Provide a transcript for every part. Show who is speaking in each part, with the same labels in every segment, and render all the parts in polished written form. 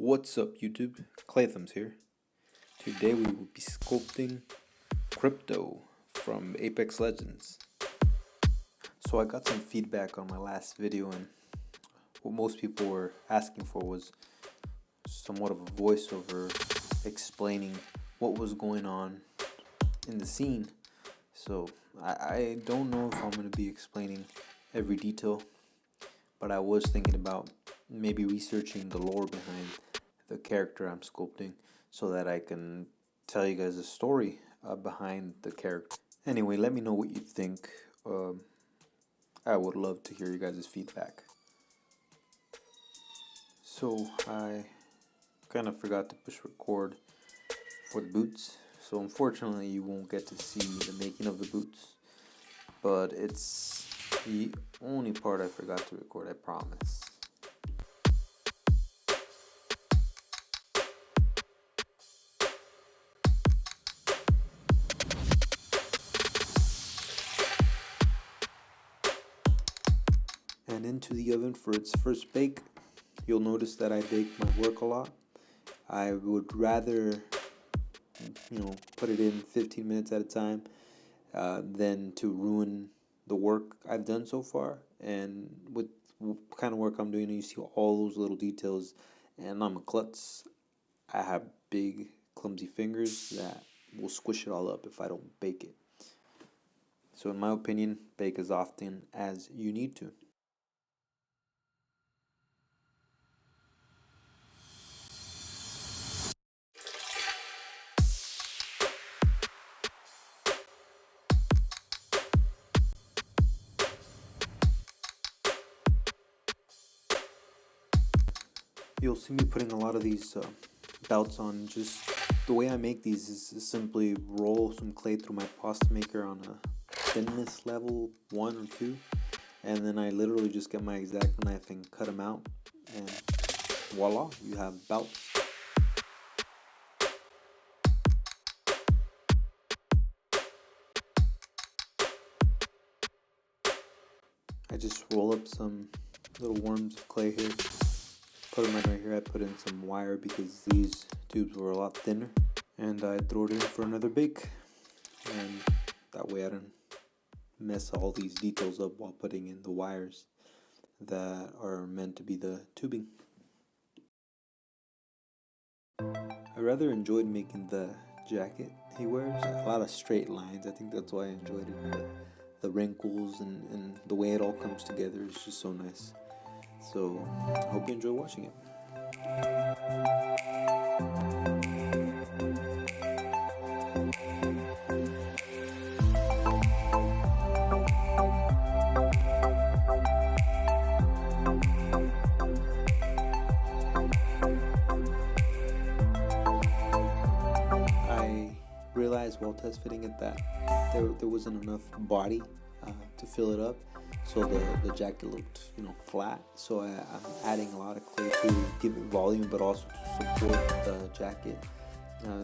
Speaker 1: What's up YouTube? Clatham's here. Today we will be sculpting Crypto from Apex Legends. So I got some feedback on my last video, and what most people were asking for was somewhat of a voiceover explaining what was going on in the scene. So I don't know if I'm going to be explaining every detail, but I was thinking about maybe researching the lore behind the character I'm sculpting so that I can tell you guys a story behind the character. Anyway, let me know what you think. I would love to hear you guys' feedback. So I kind of forgot to push record for the boots, so unfortunately you won't get to see the making of the boots, but it's the only part I forgot to record, I promise. And into the oven for its first bake. You'll notice that I bake my work a lot. I would rather, put it in 15 minutes at a time than to ruin the work I've done so far. And with what kind of work I'm doing, you see all those little details, and I'm a klutz. I have big, clumsy fingers that will squish it all up if I don't bake it. So in my opinion, bake as often as you need to. You'll see me putting a lot of these belts on. Just the way I make these is simply roll some clay through my pasta maker on a thinness level 1 or 2, and then I literally just get my X-Acto knife and cut them out, and voila, you have belts. I just roll up some little worms of clay here. Put them right here. I put in some wire because these tubes were a lot thinner, and I throw it in for another bake, and that way I don't mess all these details up while putting in the wires that are meant to be the tubing. I rather enjoyed making the jacket he wears. A lot of straight lines. I think that's why I enjoyed it. But the wrinkles and the way it all comes together is just so nice. So I hope you enjoy watching it. I realized while test fitting it that there wasn't enough body to fill it up. So the jacket looked, flat. So I'm adding a lot of clay to give it volume, but also to support the jacket.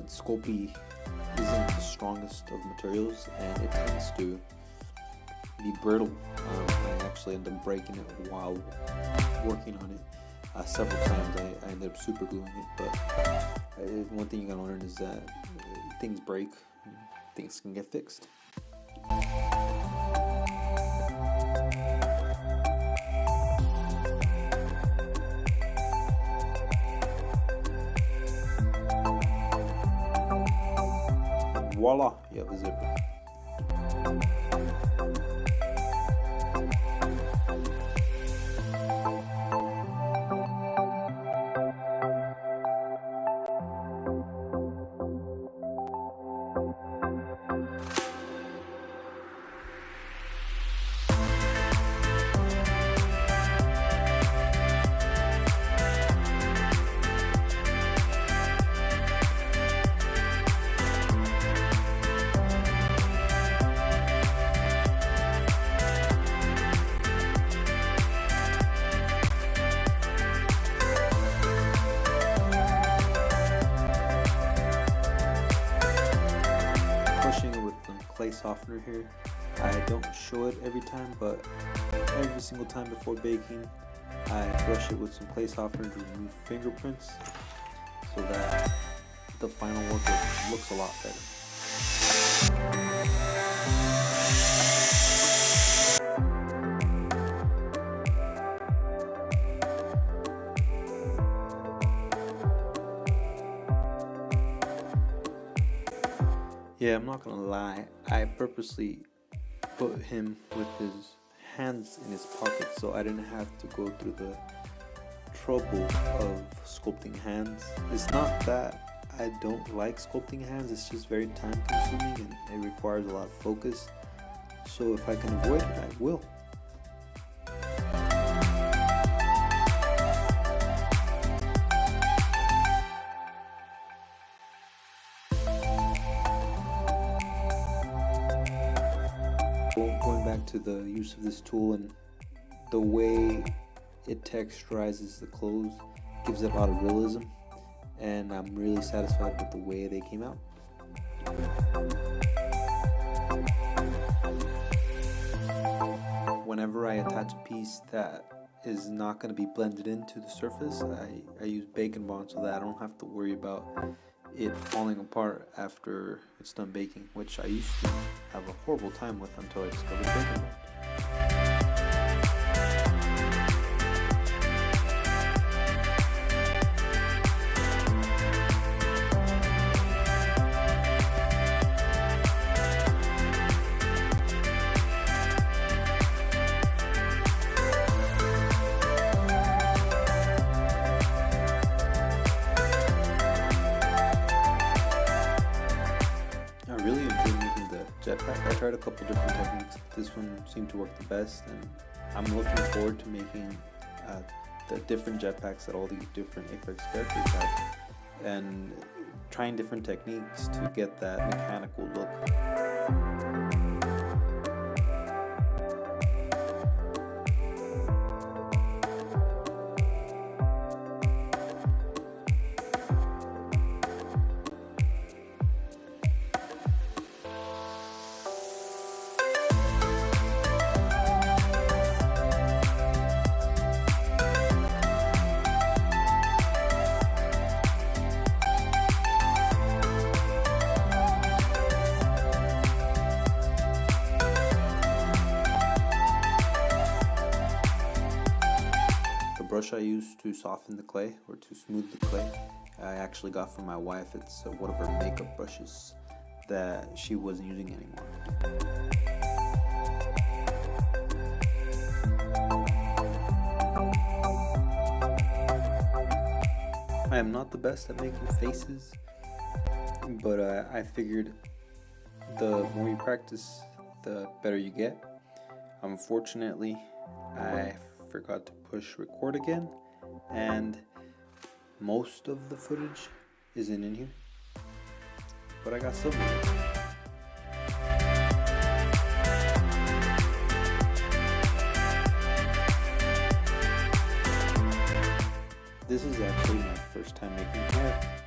Speaker 1: Sculpey isn't the strongest of materials, and it tends to be brittle. I actually ended up breaking it while working on it. Several times I ended up super gluing it, but one thing you gotta learn is that things break, things can get fixed. Voila, you have a zipper. Clay softener here. I don't show it every time, but every single time before baking I brush it with some clay softener to remove fingerprints. so that the final work looks a lot better. Yeah, I'm not gonna lie, I purposely put him with his hands in his pocket so I didn't have to go through the trouble of sculpting hands. It's not that I don't like sculpting hands, it's just very time consuming and it requires a lot of focus. So if I can avoid it, I will. Going back to the use of this tool and the way it texturizes the clothes gives it a lot of realism, and I'm really satisfied with the way they came out. Whenever I attach a piece that is not going to be blended into the surface, I use bacon bond so that I don't have to worry about it falling apart after it's done baking, which I used to have a horrible time with until I discovered bacon bond. I really enjoyed making the jetpack. I tried a couple different techniques. This one seemed to work the best, and I'm looking forward to making the different jetpacks that all these different Apex characters have, and trying different techniques to get that mechanical look. Brush I used to soften the clay or to smooth the clay, I actually got from my wife. It's one of her makeup brushes that she wasn't using anymore. I am not the best at making faces, but I figured the more you practice, the better you get. Unfortunately, I forgot to push record again, and most of the footage isn't in here, but I got some of it. This is actually my first time making hair,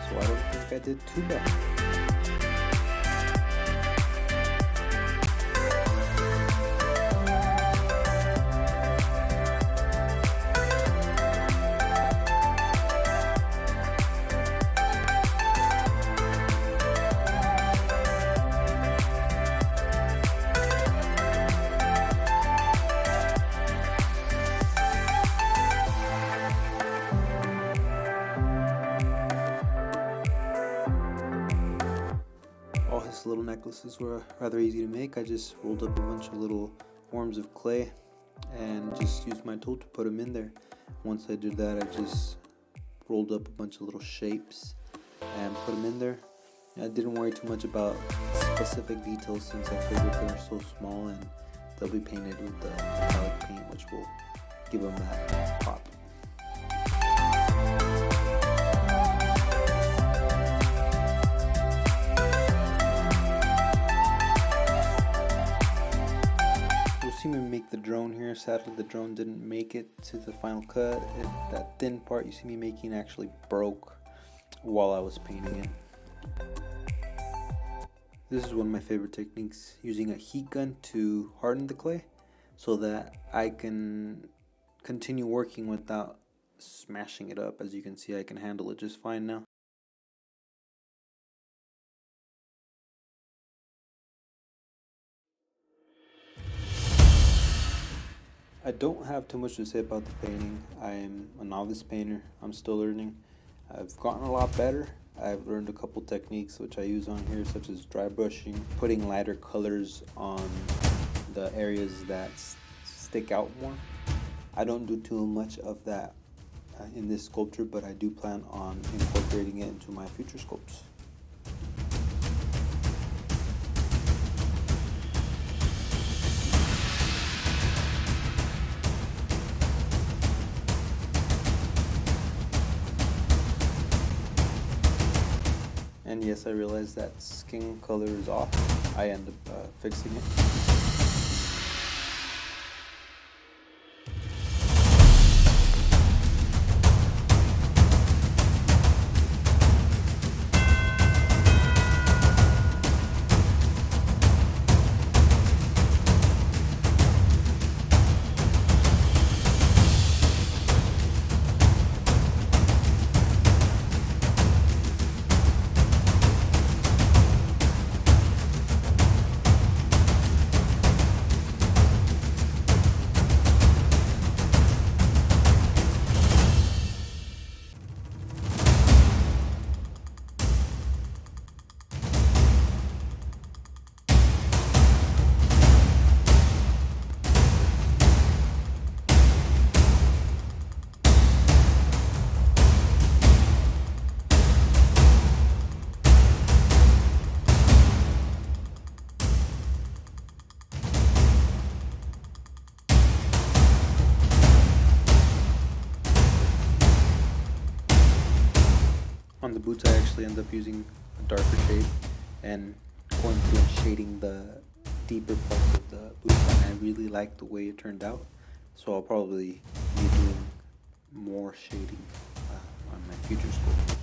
Speaker 1: so I don't think I did too bad. All his little necklaces were rather easy to make. I just rolled up a bunch of little forms of clay and just used my tool to put them in there. Once I did that, I just rolled up a bunch of little shapes and put them in there. I didn't worry too much about specific details since I figured they're so small and they'll be painted with the acrylic paint, which will give them that pop. See me make the drone here. Sadly, the drone didn't make it to the final cut. That thin part you see me making actually broke while I was painting it. This is one of my favorite techniques, using a heat gun to harden the clay so that I can continue working without smashing it up. As you can see, I can handle it just fine now. I don't have too much to say about the painting. I'm a novice painter. I'm still learning. I've gotten a lot better. I've learned a couple techniques which I use on here, such as dry brushing, putting lighter colors on the areas that stick out more. I don't do too much of that in this sculpture, but I do plan on incorporating it into my future sculpts. And yes, I realize that skin color is off. I end up fixing it. On the boots, I actually end up using a darker shade and going through and shading the deeper parts of the boots, and I really like the way it turned out, so I'll probably be doing more shading on my future sculptures.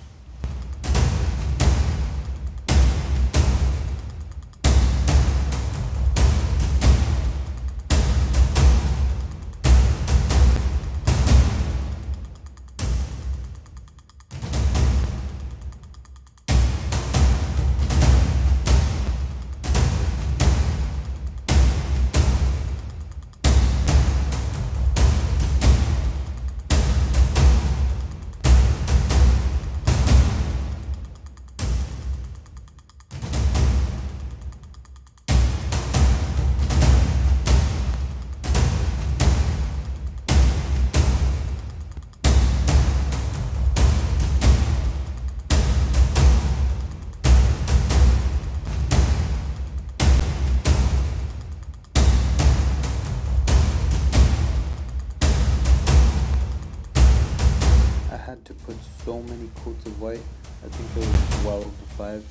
Speaker 1: To put so many coats of white. I think it was well over 5,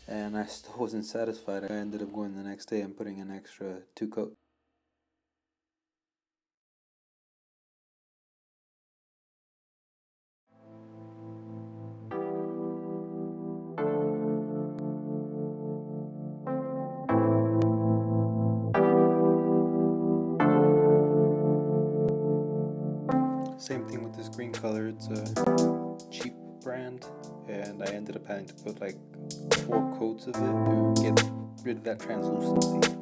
Speaker 1: and I still wasn't satisfied. I ended up going the next day and putting an extra 2 coats. Same thing with this green color. It's a cheap brand, and I ended up having to put like 4 coats of it to get rid of that translucency.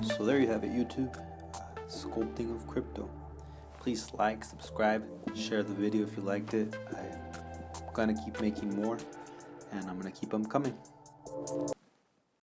Speaker 1: So there you have it, YouTube. Sculpting of crypto. Please like, subscribe, share the video if you liked it. I'm gonna keep making more, and I'm gonna keep them coming.